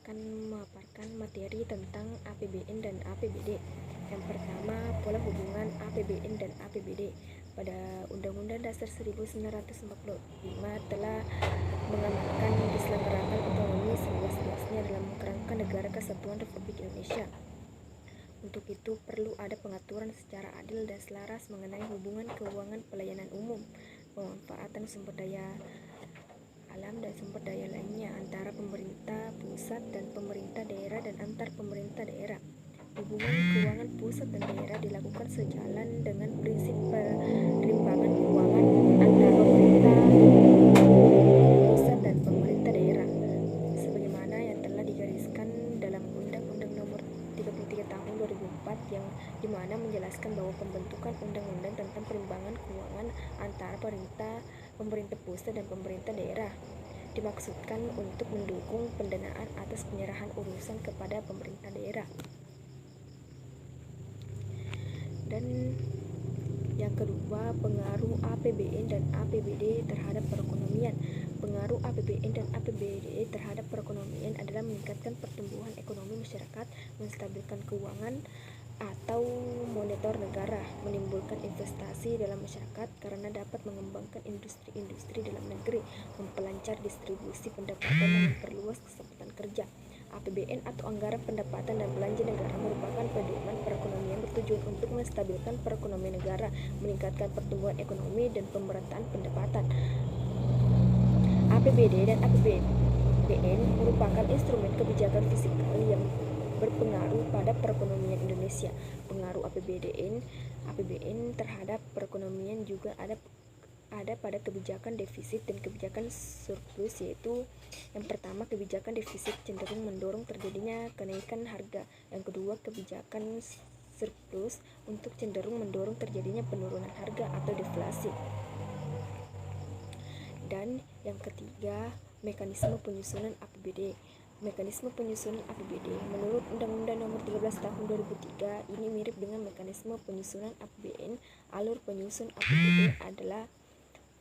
akan memaparkan materi tentang APBN dan APBD. Yang pertama, pola hubungan APBN dan APBD. Pada Undang-Undang Dasar 1945 telah mengamanatkan diselenggarakan otonomi seluas-luasnya dalam kerangka Negara Kesatuan Republik Indonesia. Untuk itu perlu ada pengaturan secara adil dan selaras mengenai hubungan keuangan pelayanan umum, pemanfaatan sumber daya alam dan sumber daya lainnya antara pemerintah pusat dan pemerintah daerah dan antar pemerintah daerah. Hubungan keuangan pusat dan daerah dilakukan sejalan dengan prinsip perimbangan keuangan antara pemerintah pusat dan pemerintah daerah sebagaimana yang telah digariskan dalam Undang-Undang Nomor 33 Tahun 2004 yang dimana menjelaskan bahwa pembentukan undang-undang tentang perimbangan keuangan antara pemerintah pusat dan pemerintah daerah dimaksudkan untuk mendukung pendanaan atas penyerahan urusan kepada pemerintah daerah. Dan yang kedua, pengaruh APBN dan APBD terhadap perekonomian. Pengaruh APBN dan APBD terhadap perekonomian adalah meningkatkan pertumbuhan ekonomi masyarakat, menstabilkan keuangan atau moneter negara, menimbulkan investasi dalam masyarakat karena dapat mengembangkan industri-industri dalam negeri, memperlancar distribusi pendapatan dan memperluas kesempatan kerja. APBN atau anggaran pendapatan dan belanja negara merupakan pedoman perekonomian bertujuan untuk menstabilkan perekonomian negara, meningkatkan pertumbuhan ekonomi dan pemerataan pendapatan. APBD dan APBN merupakan instrumen kebijakan fiskal yang berpengaruh pada perekonomian Indonesia. Pengaruh APBN terhadap perekonomian juga ada pada kebijakan defisit dan kebijakan surplus, yaitu yang pertama, kebijakan defisit cenderung mendorong terjadinya kenaikan harga. Yang kedua, kebijakan surplus untuk cenderung mendorong terjadinya penurunan harga atau deflasi. Dan yang ketiga, mekanisme penyusunan APBD. Mekanisme penyusunan APBD menurut Undang-Undang Nomor 13 Tahun 2003 ini mirip dengan mekanisme penyusunan APBN. Alur penyusun APBD adalah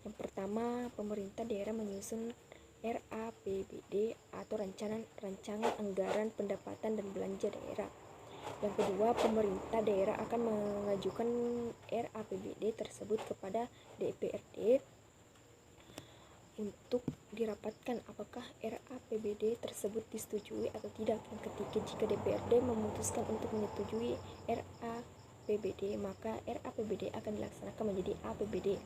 yang pertama, pemerintah daerah menyusun RAPBD atau rancangan anggaran pendapatan dan belanja daerah. Yang kedua, pemerintah daerah akan mengajukan RAPBD tersebut kepada DPRD untuk dirapatkan apakah RAPBD tersebut disetujui atau tidak. Yang ketiga, jika DPRD memutuskan untuk menyetujui RAPBD, maka RAPBD akan dilaksanakan menjadi APBD.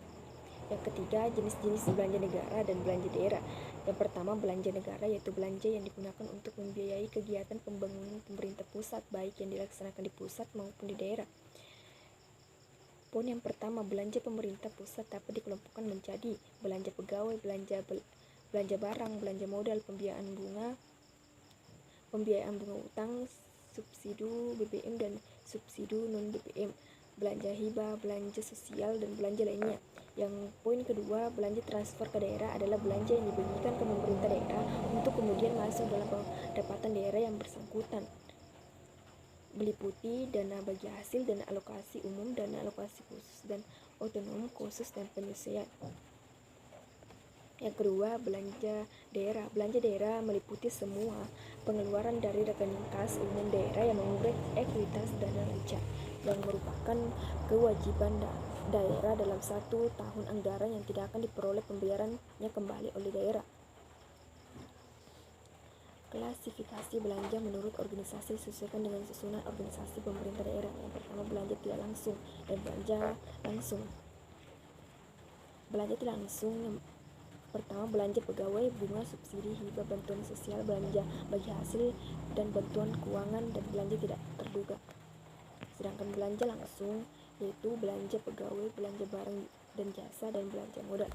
Yang ketiga, jenis-jenis belanja negara dan belanja daerah. Yang pertama, belanja negara, yaitu belanja yang digunakan untuk membiayai kegiatan pembangunan pemerintah pusat, baik yang dilaksanakan di pusat maupun di daerah. Poin yang pertama, belanja pemerintah pusat dapat dikelompokkan menjadi belanja pegawai, belanja barang, belanja modal, pembiayaan bunga utang, subsidi BBM dan subsidi non BBM, belanja hibah, belanja sosial dan belanja lainnya. Yang poin kedua, belanja transfer ke daerah adalah belanja yang dibagikan ke pemerintah daerah untuk kemudian masuk dalam pendapatan daerah yang bersangkutan, meliputi dana bagi hasil, dana alokasi umum, dana alokasi khusus, dan otonom khusus dan penyesuaian. Yang kedua, belanja daerah. Belanja daerah meliputi semua pengeluaran dari rekening kas umum daerah yang mengurai ekuitas dana renca, yang merupakan kewajiban daerah dalam 1 tahun anggaran yang tidak akan diperoleh pembayarannya kembali oleh daerah. Klasifikasi belanja menurut organisasi disesuaikan dengan susunan organisasi pemerintah daerah. Yang pertama, belanja tidak langsung dan belanja langsung. Belanja tidak langsung yang pertama, belanja pegawai, bunga, subsidi, hibah, bantuan sosial, belanja bagi hasil, dan bantuan keuangan, dan belanja tidak terduga. Sedangkan belanja langsung yaitu belanja pegawai, belanja barang dan jasa, dan belanja modal.